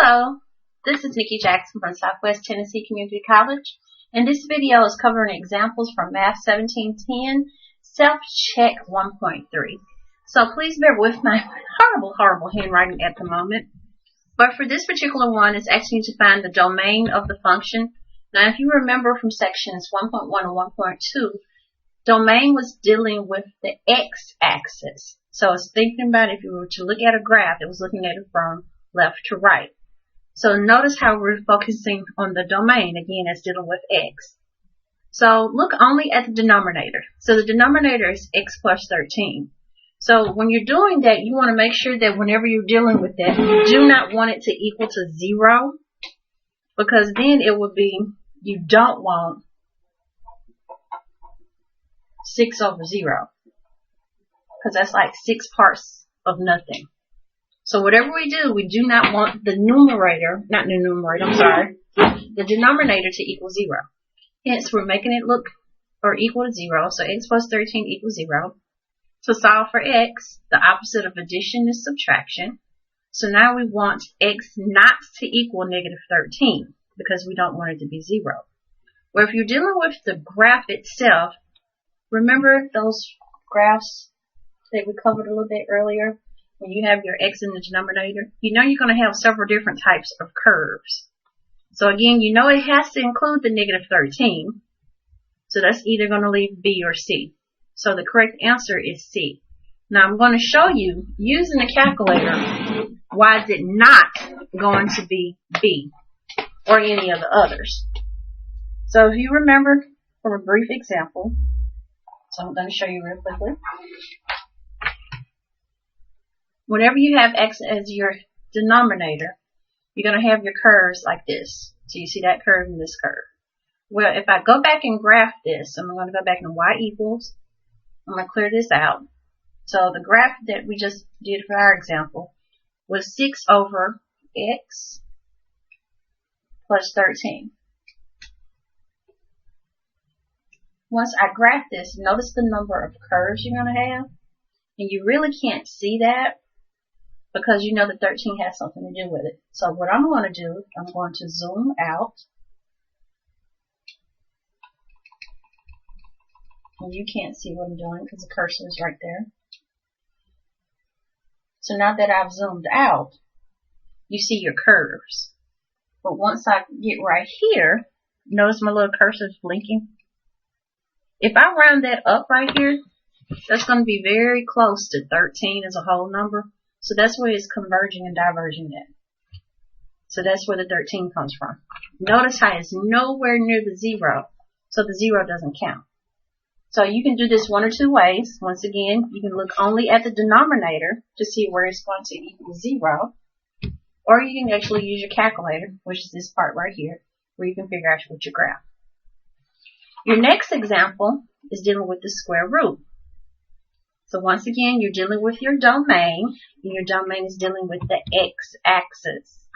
Hello, this is Nikki Jackson from Southwest Tennessee Community College, and this video is covering examples from Math 1710, SelfCheck 1.3. So please bear with my horrible handwriting at the moment. But for this particular one, it's asking you to find the domain of the function. Now, if you remember from sections 1.1 and 1.2, domain was dealing with the x-axis. So it's thinking about if you were to look at a graph, it was looking at it from left to right. So notice how we're focusing on the domain. Again, it's dealing with x. So look only at the denominator. So the denominator is x plus 13. So when you're doing that, you want to make sure that whenever you're dealing with that, you do not want it to equal to 0. Because then it would be, you don't want 6 over 0. Because that's like 6 parts of nothing. So whatever we do not want the numerator, the denominator to equal 0. Hence, we're making it look or equal to 0. So x plus 13 equals 0. To solve for x, the opposite of addition is subtraction. So now we want x not to equal negative 13 because we don't want it to be 0. Well, if you're dealing with the graph itself, remember those graphs that we covered a little bit earlier? When you have your x in the denominator, you know you're going to have several different types of curves. So again, you know it has to include the negative 13. So that's either going to leave B or C. So the correct answer is C. Now I'm going to show you, using the calculator, why is it not going to be B or any of the others. So if you remember from a brief example, so I'm going to show you real quickly. Whenever you have x as your denominator, you're going to have your curves like this. So you see that curve and this curve. Well, if I go back and graph this, I'm going to go back and y equals. I'm going to clear this out. So the graph that we just did for our example was 6 over x plus 13. Once I graph this, notice the number of curves you're going to have. And you really can't see that, because you know that 13 has something to do with it. So what I'm going to do, I'm going to zoom out. And you can't see what I'm doing because the cursor is right there. So now that I've zoomed out, you see your curves. But once I get right here, notice my little cursor is blinking. If I round that up right here, that's going to be very close to 13 as a whole number. So that's where it's converging and diverging at. So that's where the 13 comes from. Notice how it's nowhere near the 0, so the 0 doesn't count. So you can do this one or two ways. Once again, you can look only at the denominator to see where it's going to equal 0. Or you can actually use your calculator, which is this part right here, where you can figure out what your graph. Your next example is dealing with the square root. So once again, you're dealing with your domain, and your domain is dealing with the x-axis.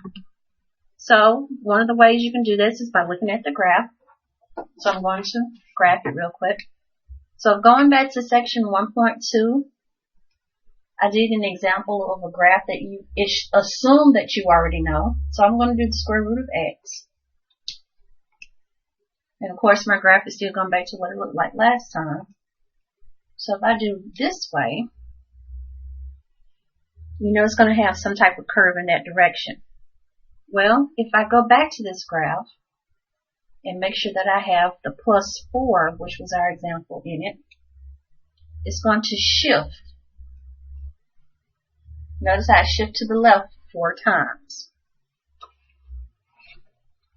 So one of the ways you can do this is by looking at the graph. So I'm going to graph it real quick. So going back to section 1.2, I did an example of a graph that you assume that you already know. So I'm going to do the square root of x. And of course, my graph is still going back to what it looked like last time. So if I do this way, you know it's going to have some type of curve in that direction. Well, if I go back to this graph and make sure that I have the plus 4, which was our example in it, it's going to shift. Notice how I shift to the left 4 times.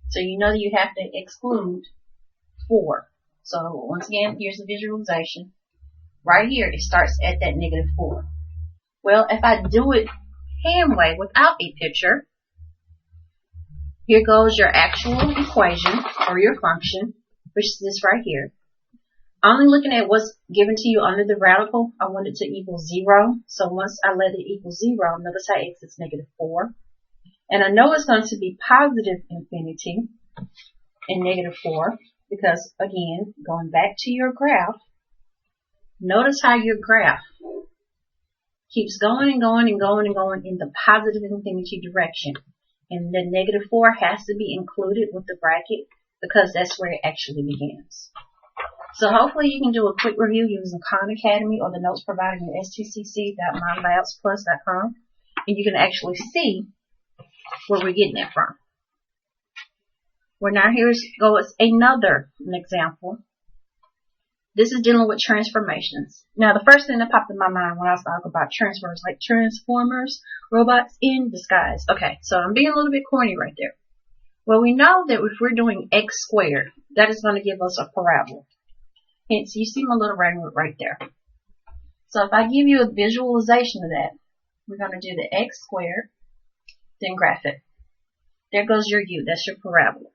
So you know that you have to exclude 4. So once again, here's the visualization. Right here, it starts at that negative 4. Well, if I do it hand way without a picture, here goes your actual equation or your function, which is this right here. Only looking at what's given to you under the radical, I want it to equal 0. So once I let it equal 0, notice how x is negative 4. And I know it's going to be positive infinity and negative 4 because, again, going back to your graph, notice how your graph keeps going and going and going and going in the positive infinity direction. And the -4 has to be included with the bracket because that's where it actually begins. So hopefully you can do a quick review using Khan Academy or the notes provided in stcc.mylabsplus.com, and you can actually see where we're getting it from. Well, now here's goes another example. This is dealing with transformations. Now, the first thing that popped in my mind when I was talking about transformers, like Transformers, robots in disguise. Okay, so I'm being a little bit corny right there. Well, we know that if we're doing x squared, that is going to give us a parabola. Hence, you see my little rectangle right there. So if I give you a visualization of that, we're going to do the x squared, then graph it. There goes your u. That's your parabola.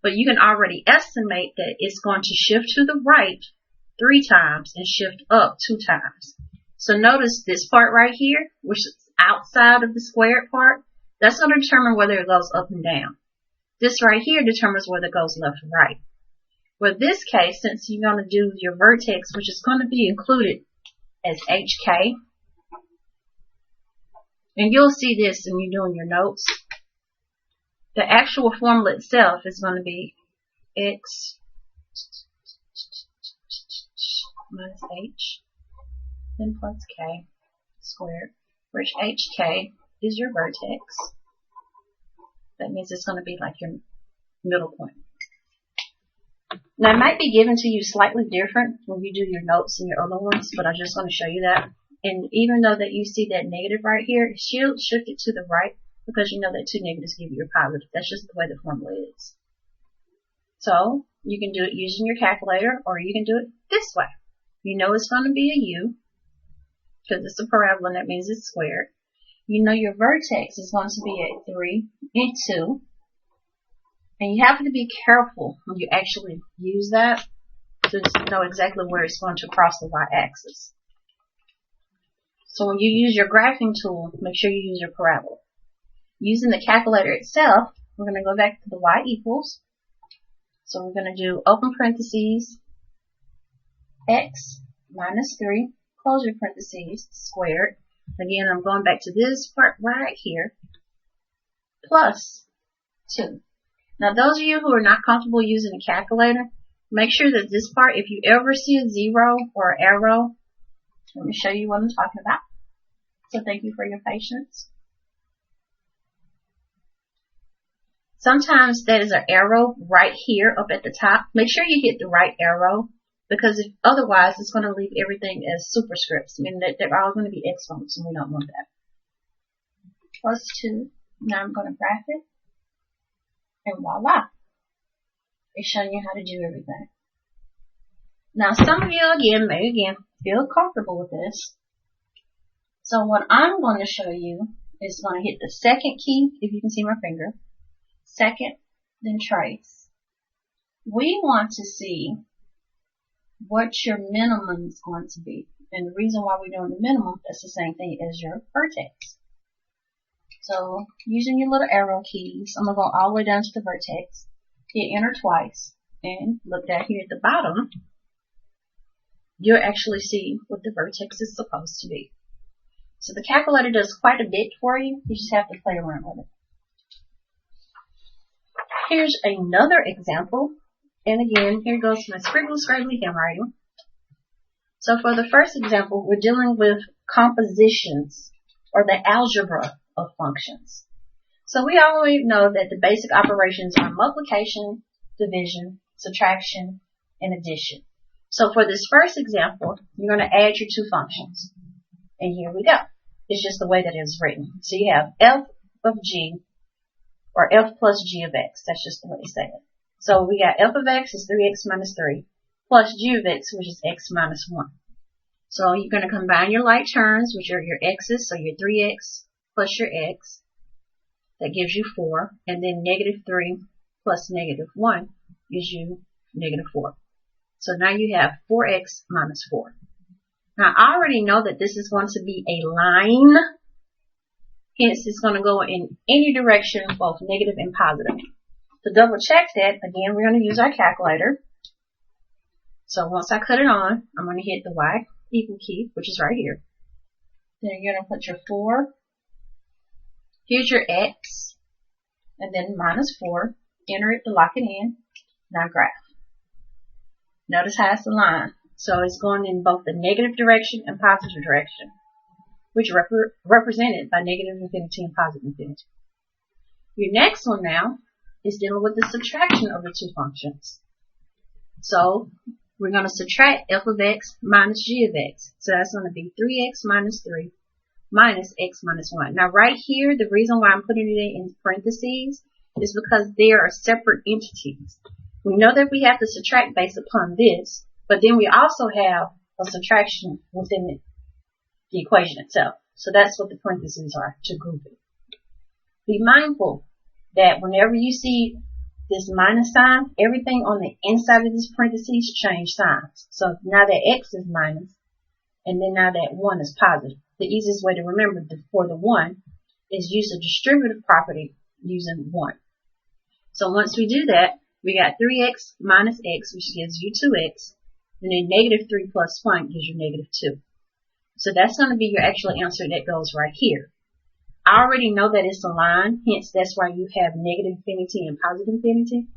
But you can already estimate that it's going to shift to the right 3 times and shift up 2 times. So notice this part right here, which is outside of the squared part, that's going to determine whether it goes up and down. This right here determines whether it goes left or right. Well, in this case, since you're going to do your vertex, which is going to be included as HK, and you'll see this when you're doing your notes, the actual formula itself is going to be x minus h, then plus k squared, which hk is your vertex. That means it's going to be like your middle point. Now, it might be given to you slightly different when you do your notes and your other ones, but I'm just going to show you that. And even though that you see that negative right here, shift it to the right, because you know that 2 negatives give you a positive. That's just the way the formula is. So, you can do it using your calculator, or you can do it this way. You know it's going to be a u, because it's a parabola, and that means it's squared. You know your vertex is going to be at 3 and 2. And you have to be careful when you actually use that to know exactly where it's going to cross the y-axis. So when you use your graphing tool, make sure you use your parabola. Using the calculator itself, we're going to go back to the y equals. So we're going to do open parentheses, x minus 3, close your parentheses, squared. Again, I'm going back to this part right here, plus 2. Now, those of you who are not comfortable using a calculator, make sure that this part, if you ever see a 0 or an arrow, let me show you what I'm talking about. So thank you for your patience. Sometimes there is an arrow right here up at the top. Make sure you hit the right arrow, because if otherwise it's going to leave everything as superscripts, meaning that they're all going to be exponents, and we don't want that. Plus 2. Now I'm going to graph it. And voila. It's showing you how to do everything. Now some of you may feel comfortable with this. So what I'm going to show you is going to hit the second key, if you can see my finger. Second, then trace. We want to see what your minimum is going to be. And the reason why we're doing the minimum, that's the same thing as your vertex. So, using your little arrow keys, I'm going to go all the way down to the vertex, hit enter twice, and look down here at the bottom, you'll actually see what the vertex is supposed to be. So the calculator does quite a bit for you, you just have to play around with it. Here's another example, and again, here goes my scribbly scrabbly handwriting. So for the first example, we're dealing with compositions, or the algebra of functions. So we already know that the basic operations are multiplication, division, subtraction, and addition. So for this first example, you're going to add your 2 functions. And here we go. It's just the way that it's written. So you have f of g, or f plus g of x. That's just the way you say it. So we got f of x is 3x minus 3, plus g of x, which is x minus 1. So you're going to combine your like terms, which are your x's, so your 3x plus your x, that gives you 4, and then negative 3 plus negative 1 gives you negative 4. So now you have 4x minus 4. Now I already know that this is going to be a line, hence it's going to go in any direction, both negative and positive. To double check that, again, we're going to use our calculator. So once I cut it on, I'm going to hit the y equal key, which is right here. Then you're going to put your 4. Here's your x. and then minus 4. Enter it to lock it in. Now graph. Notice how it's aligned. So it's going in both the negative direction and positive direction, which represented by negative infinity and positive infinity. Your next one now is dealing with the subtraction of the two functions. So we're going to subtract f of x minus g of x. So that's going to be 3x minus 3 minus x minus 1. Now right here, the reason why I'm putting it in parentheses is because they are separate entities. We know that we have to subtract based upon this, but then we also have a subtraction within the equation itself. So that's what the parentheses are, to group it. Be mindful that whenever you see this minus sign, everything on the inside of this parentheses change signs. So now that x is minus, and then now that 1 is positive. The easiest way to remember for the 1 is use a distributive property using 1. So once we do that, we got 3x minus x, which gives you 2x, and then negative 3 plus 1 gives you negative 2. So that's going to be your actual answer that goes right here. I already know that it's a line, hence that's why you have negative infinity and positive infinity.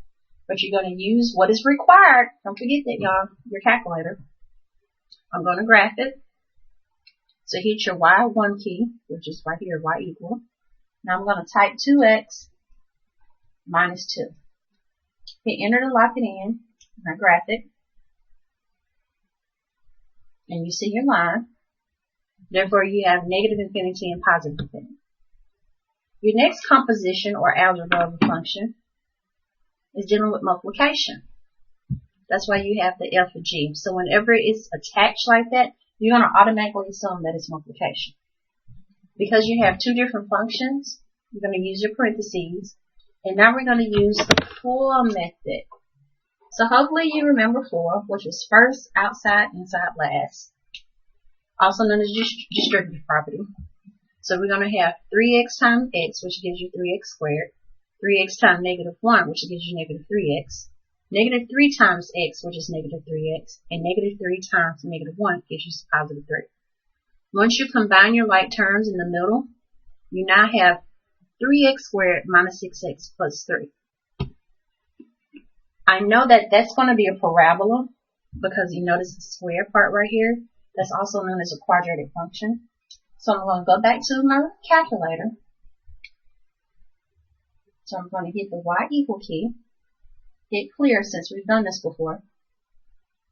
But you're going to use what is required. Don't forget that, y'all, your calculator. I'm going to graph it. So hit your Y1 key, which is right here, Y equal. Now I'm going to type 2x minus 2. Hit enter to lock it in. I graph it. And you see your line. Therefore, you have negative infinity and positive infinity. Your next composition or algebra of a function is dealing with multiplication. That's why you have the f of g. So whenever it's attached like that, you're going to automatically assume that it's multiplication. Because you have two different functions, you're going to use your parentheses. And now we're going to use the for method. So hopefully you remember for, which is first, outside, inside, last. Also known as distributive property. So we're going to have 3x times x, which gives you 3x squared. 3x times negative 1, which gives you negative 3x. Negative 3 times x, which is negative 3x. And negative 3 times negative 1 gives you positive 3. Once you combine your like terms in the middle, you now have 3x squared minus 6x plus 3. I know that that's going to be a parabola because you notice the square part right here. That's also known as a quadratic function. So I'm going to go back to my calculator. So I'm going to hit the Y equal key. Hit clear since we've done this before.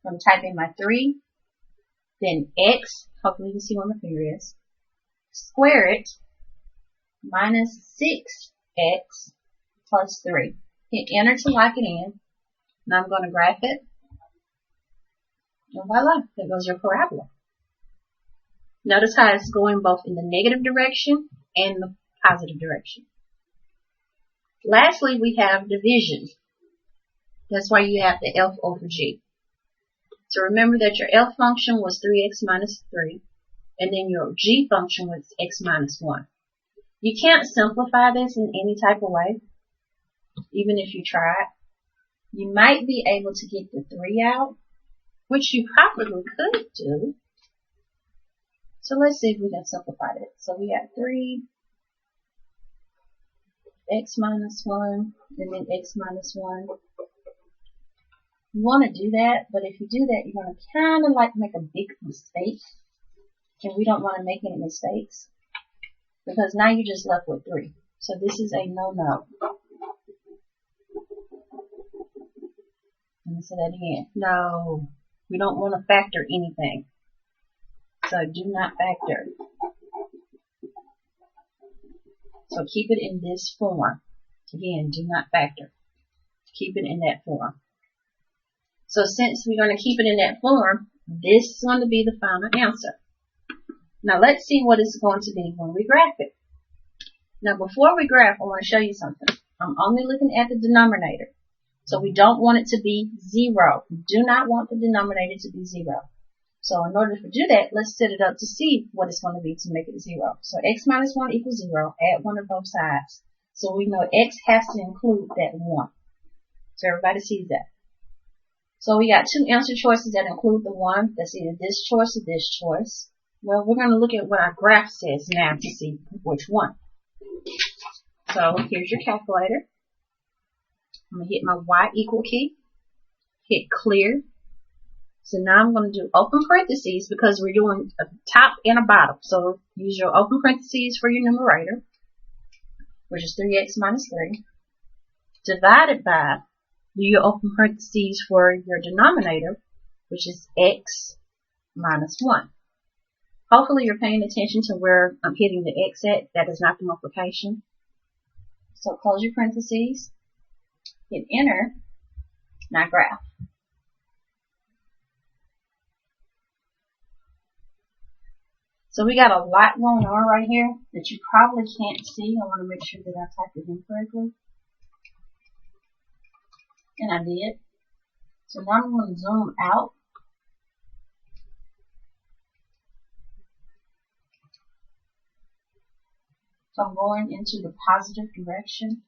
I'm typing my 3, then x, hopefully you can see where my finger is, square it, minus 6x plus 3. Hit enter to lock it in. Now I'm going to graph it. And voila, there goes your parabola. Notice how it's going both in the negative direction and the positive direction. Lastly, we have division. That's why you have the f over g. So remember that your f function was 3x minus 3, and then your g function was x minus 1. You can't simplify this in any type of way, even if you tried. You might be able to get the 3 out, which you probably could do. So let's see if we can simplify it. So we have 3 x minus 1 and then x minus 1. You want to do that, but if you do that, you're going to kind of like make a big mistake. And we don't want to make any mistakes because now you're just left with 3. So this is a no-no. Let me say that again. No, we don't want to factor anything. So do not factor. So keep it in this form. Again, do not factor. Keep it in that form. So since we're going to keep it in that form, this is going to be the final answer. Now let's see what it's going to be when we graph it. Now before we graph, I want to show you something. I'm only looking at the denominator. So we don't want it to be 0. We do not want the denominator to be 0. So in order to do that, let's set it up to see what it's going to be to make it 0. So x minus 1 equals 0. Add 1 to both sides. So we know x has to include that 1. So everybody sees that. So we got two answer choices that include the 1. That's either this choice or this choice. Well, we're going to look at what our graph says now to see which one. So So here's your calculator. I'm going to hit my Y equal key, hit clear. So now I'm going to do open parentheses because we're doing a top and a bottom. So use your open parentheses for your numerator, which is 3x minus 3, divided by, do your open parentheses for your denominator, which is x minus 1. Hopefully you're paying attention to where I'm hitting the x at. That is not the multiplication. So close your parentheses, hit enter, now graph. So we got a lot going on right here that you probably can't see. I want to make sure that I typed it in correctly. And I did. So now I'm going to zoom out. So I'm going into the positive direction.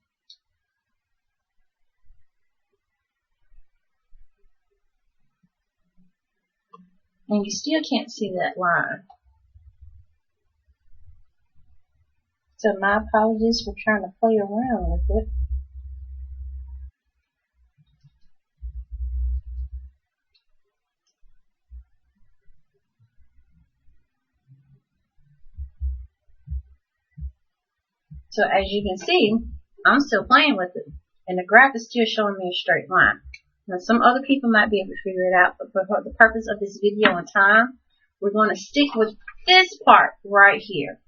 And you still can't see that line. So my apologies for trying to play around with it. So as you can see, I'm still playing with it. And the graph is still showing me a straight line. Now some other people might be able to figure it out, but for the purpose of this video and time, we're going to stick with this part right here.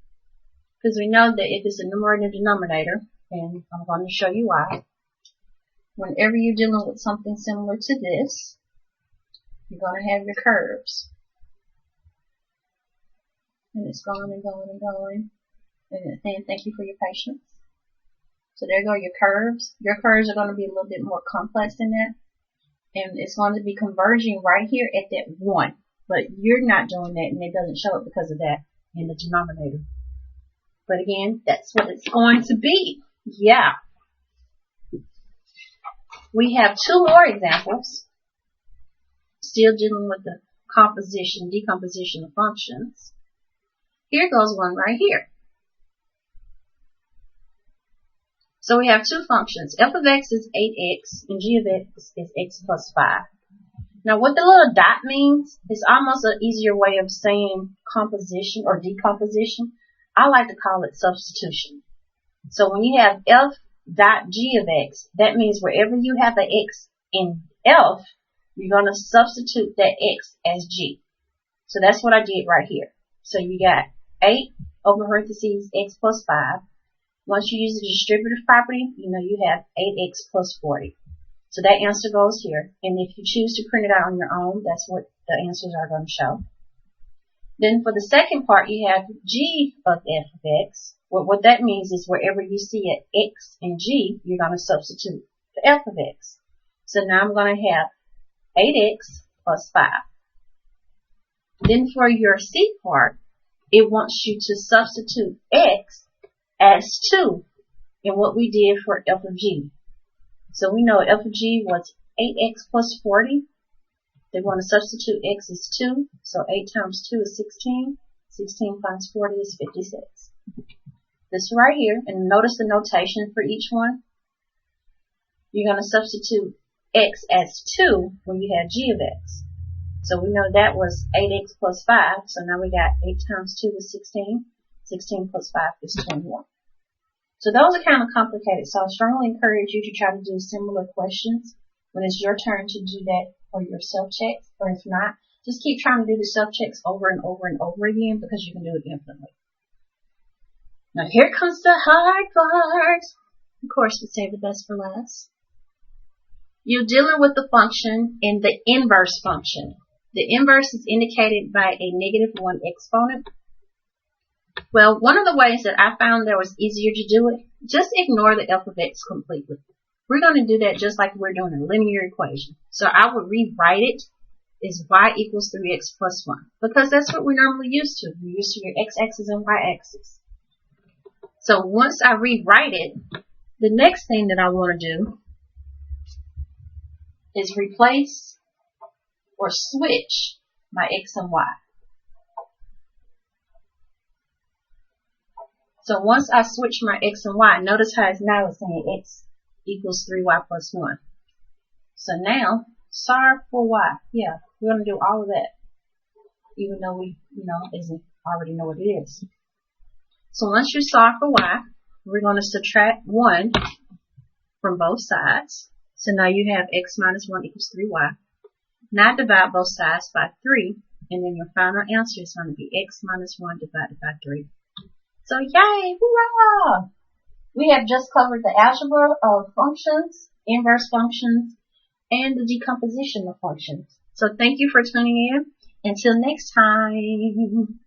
Because we know that if it's a numerator and denominator, and I'm going to show you why, whenever you're dealing with something similar to this, you're going to have your curves. And it's going and going and going. And it's saying thank you for your patience. So there go your curves. Your curves are going to be a little bit more complex than that. And it's going to be converging right here at that 1. But you're not doing that, and it doesn't show it because of that in the denominator. But again, that's what it's going to be. Yeah. We have 2 more examples. Still dealing with the decomposition of functions. Here goes one right here. So we have 2 functions. F of x is 8x and g of x is x plus 5. Now what the little dot means is almost an easier way of saying composition or decomposition. I like to call it substitution. So when you have f dot g of x, that means wherever you have the x in f, you're going to substitute that x as g. So that's what I did right here. So you got 8 over parentheses x plus 5. Once you use the distributive property, you know you have 8x plus 40. So that answer goes here. And if you choose to print it out on your own, that's what the answers are going to show. Then for the second part, you have g of f of x. Well, what that means is wherever you see an x and g, you're going to substitute the f of x. So now I'm going to have 8x plus 5. Then for your c part, it wants you to substitute x as 2 in what we did for f of g. So we know f of g was 8x plus 40. They want to substitute x as 2. So 8 times 2 is 16. 16 times 40 is 56. This right here, and notice the notation for each one. You're going to substitute x as 2 when you have g of x. So we know that was 8x plus 5. So now we got 8 times 2 is 16. 16 plus 5 is 21. So those are kind of complicated. So I strongly encourage you to try to do similar questions when it's your turn to do that for your self-checks. Or if not, just keep trying to do the self-checks over and over and over again because you can do it infinitely. Now here comes the hard part. Of course, we save the best for last. You're dealing with the function in the inverse function. The inverse is indicated by a -1 exponent. Well, one of the ways that I found that was easier to do it, just ignore the f of x completely. We're going to do that just like we're doing a linear equation. So I would rewrite it as y equals 3x plus 1. Because that's what we're normally used to. We're used to your x-axis and y-axis. So once I rewrite it, the next thing that I want to do is replace or switch my x and y. So once I switch my x and y, notice how it's now it's saying x equals 3y plus 1. So now, solve for y. Yeah, we're going to do all of that, even though we, already know what it is. So once you solve for y, we're going to subtract 1 from both sides. So now you have x minus 1 equals 3y. Now divide both sides by 3, and then your final answer is going to be x minus 1 divided by 3. So yay, hurrah! We have just covered the algebra of functions, inverse functions, and the decomposition of functions. So thank you for tuning in. Until next time.